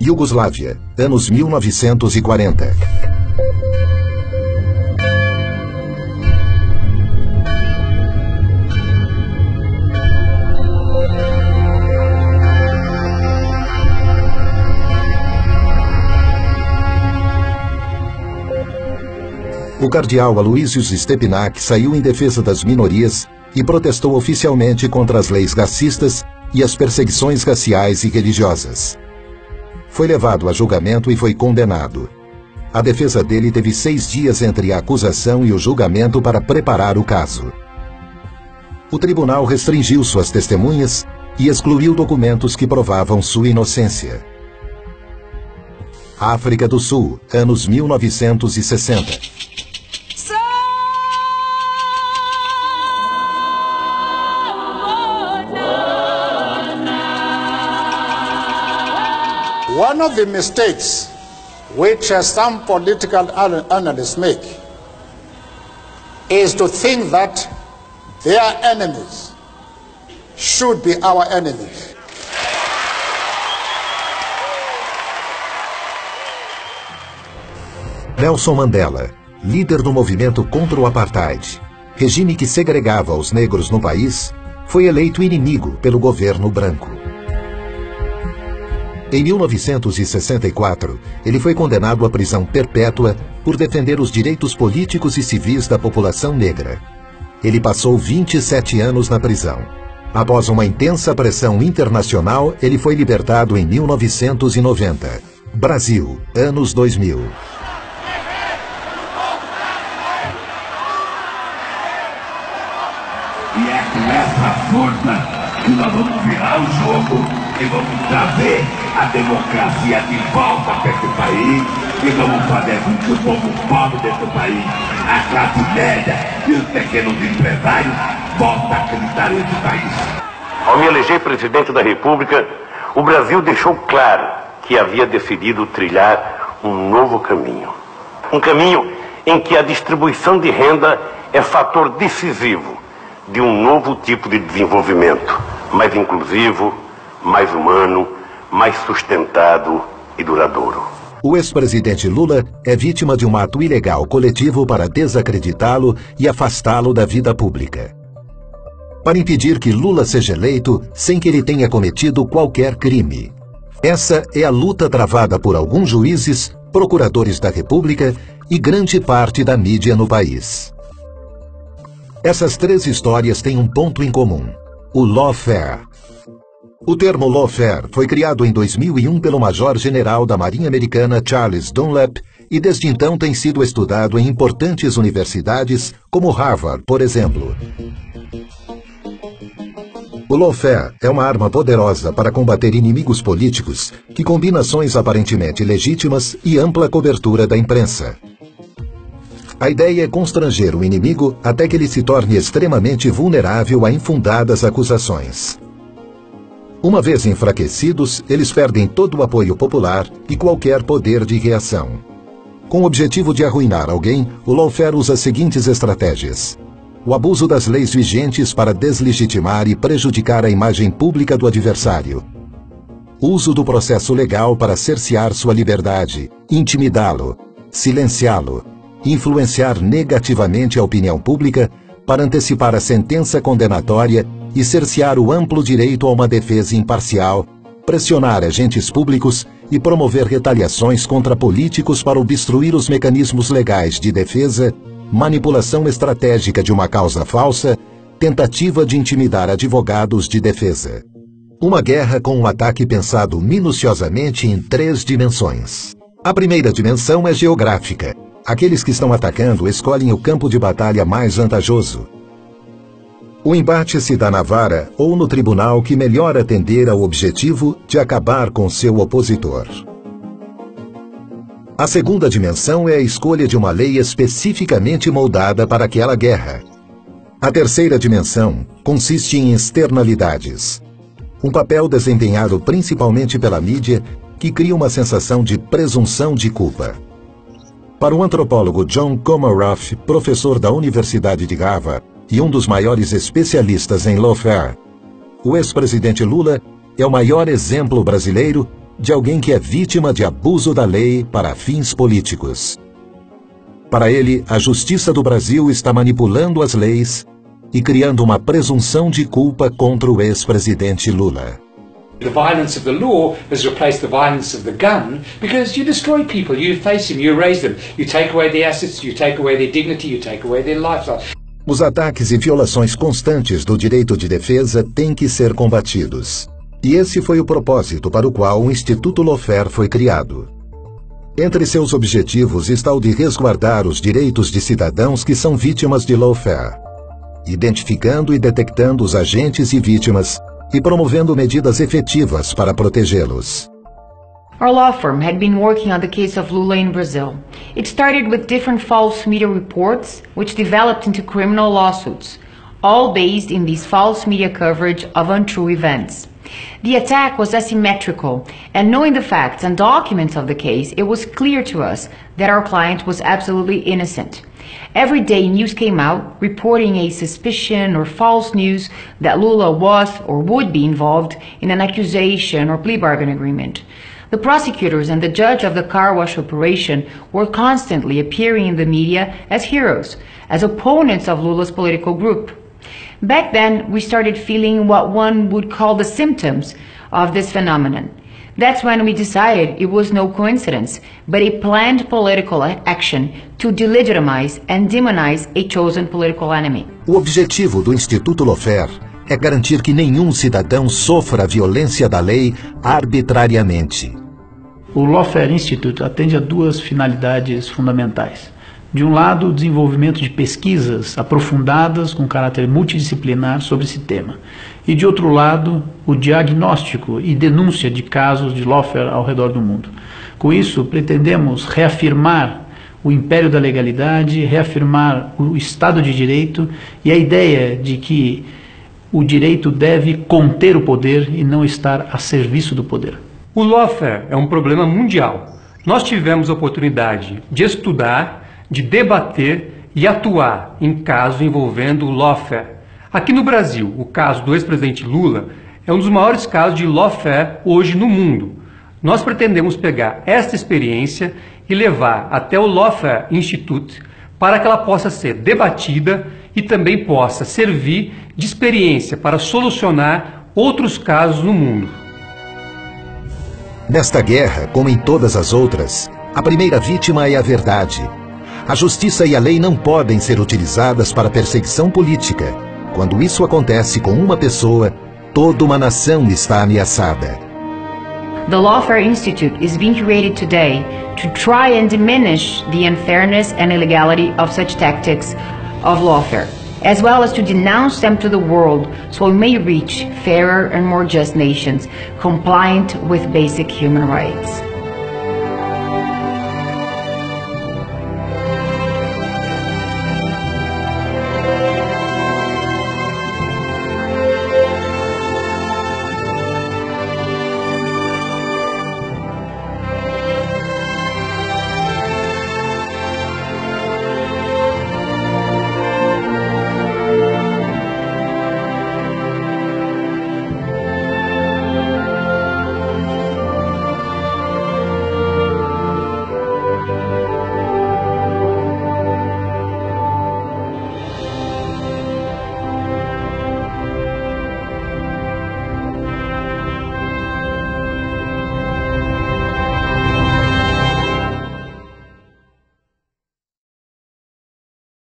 Iugoslávia, anos 1940. O cardeal Aloysius Stepinac saiu em defesa das minorias e protestou oficialmente contra as leis racistas e as perseguições raciais e religiosas. Foi levado a julgamento e foi condenado. A defesa dele teve 6 dias entre a acusação e o julgamento para preparar o caso. O tribunal restringiu suas testemunhas e excluiu documentos que provavam sua inocência. África do Sul, anos 1960. One of the mistakes which some political analysts make is to think that their enemies should be our enemies. Nelson Mandela, líder do movimento contra o apartheid, regime que segregava os negros no país, foi eleito inimigo pelo governo branco. Em 1964, ele foi condenado à prisão perpétua por defender os direitos políticos e civis da população negra. Ele passou 27 anos na prisão. Após uma intensa pressão internacional, ele foi libertado em 1990. Brasil, anos 2000. E é com essa força que nós vamos virar o jogo e vamos trazer a democracia de volta para esse país e vamos fazer com que o povo pobre desse país, a classe média e os pequenos empresários voltem a acreditar nesse país. Ao me eleger presidente da República, o Brasil deixou claro que havia decidido trilhar um novo caminho. Um caminho em que a distribuição de renda é fator decisivo de um novo tipo de desenvolvimento, mais inclusivo, mais humano, mais sustentado e duradouro. O ex-presidente Lula é vítima de um ato ilegal coletivo para desacreditá-lo e afastá-lo da vida pública. Para impedir que Lula seja eleito sem que ele tenha cometido qualquer crime. Essa é a luta travada por alguns juízes, procuradores da República e grande parte da mídia no país. Essas 3 histórias têm um ponto em comum: o lawfare. O termo lawfare foi criado em 2001 pelo Major-General da Marinha Americana Charles Dunlap e desde então tem sido estudado em importantes universidades como Harvard, por exemplo. O lawfare é uma arma poderosa para combater inimigos políticos que combina ações aparentemente legítimas e ampla cobertura da imprensa. A ideia é constranger o inimigo até que ele se torne extremamente vulnerável a infundadas acusações. Uma vez enfraquecidos, eles perdem todo o apoio popular e qualquer poder de reação. Com o objetivo de arruinar alguém, o lawfare usa as seguintes estratégias: o abuso das leis vigentes para deslegitimar e prejudicar a imagem pública do adversário, uso do processo legal para cercear sua liberdade, intimidá-lo, silenciá-lo, influenciar negativamente a opinião pública para antecipar a sentença condenatória e cercear o amplo direito a uma defesa imparcial, pressionar agentes públicos e promover retaliações contra políticos para obstruir os mecanismos legais de defesa, manipulação estratégica de uma causa falsa, tentativa de intimidar advogados de defesa. Uma guerra com um ataque pensado minuciosamente em 3 dimensões. A primeira dimensão é geográfica. Aqueles que estão atacando escolhem o campo de batalha mais vantajoso. O embate se dá na vara ou no tribunal que melhor atender ao objetivo de acabar com seu opositor. A segunda dimensão é a escolha de uma lei especificamente moldada para aquela guerra. A terceira dimensão consiste em externalidades. Um papel desempenhado principalmente pela mídia que cria uma sensação de presunção de culpa. Para o antropólogo John Comaroff, professor da Universidade de Harvard e um dos maiores especialistas em lawfare, o ex-presidente Lula é o maior exemplo brasileiro de alguém que é vítima de abuso da lei para fins políticos. Para ele, a justiça do Brasil está manipulando as leis e criando uma presunção de culpa contra o ex-presidente Lula. The violence of the law has replaced the violence of the gun because you destroy people, you face them, you erase them, you take away their assets, you take away their dignity, you take away their lifestyle. Os ataques e violações constantes do direito de defesa têm que ser combatidos. E esse foi o propósito para o qual o Instituto Lawfare foi criado. Entre seus objetivos está o de resguardar os direitos de cidadãos que são vítimas de lawfare, identificando e detectando os agentes e vítimas e promovendo medidas efetivas para protegê-los. Our law firm had been working on the case of Lula in Brazil. It started with different false media reports, which developed into criminal lawsuits, all based in this false media coverage of untrue events. The attack was asymmetrical, and knowing the facts and documents of the case, it was clear to us that our client was absolutely innocent. Every day news came out reporting a suspicion or false news that Lula was or would be involved in an accusation or plea bargain agreement. The prosecutors and the judge of the car wash operation were constantly appearing in the media as heroes, as opponents of Lula's political group. Back then, we started feeling what one would call the symptoms of this phenomenon. That's when we decided it was no coincidence, but a planned political action to delegitimize and demonize a chosen political enemy. O objetivo do Instituto Lawfare é garantir que nenhum cidadão sofra a violência da lei arbitrariamente. O Lawfare Institute atende a duas finalidades fundamentais. De um lado, o desenvolvimento de pesquisas aprofundadas com caráter multidisciplinar sobre esse tema. E de outro lado, o diagnóstico e denúncia de casos de lawfare ao redor do mundo. Com isso, pretendemos reafirmar o império da legalidade, reafirmar o Estado de Direito e a ideia de que o direito deve conter o poder e não estar a serviço do poder. O lawfare é um problema mundial. Nós tivemos a oportunidade de estudar, de debater e atuar em casos envolvendo o lawfare. Aqui no Brasil, o caso do ex-presidente Lula é um dos maiores casos de lawfare hoje no mundo. Nós pretendemos pegar esta experiência e levar até o Lawfare Institute para que ela possa ser debatida e também possa servir de experiência para solucionar outros casos no mundo. Nesta guerra, como em todas as outras, a primeira vítima é a verdade. A justiça e a lei não podem ser utilizadas para perseguição política. Quando isso acontece com uma pessoa, toda uma nação está ameaçada. The Lawfare Institute is being created today to try and diminish the unfairness and illegality of such tactics of lawfare, as well as to denounce them to the world so we may reach fairer and more just nations compliant with basic human rights.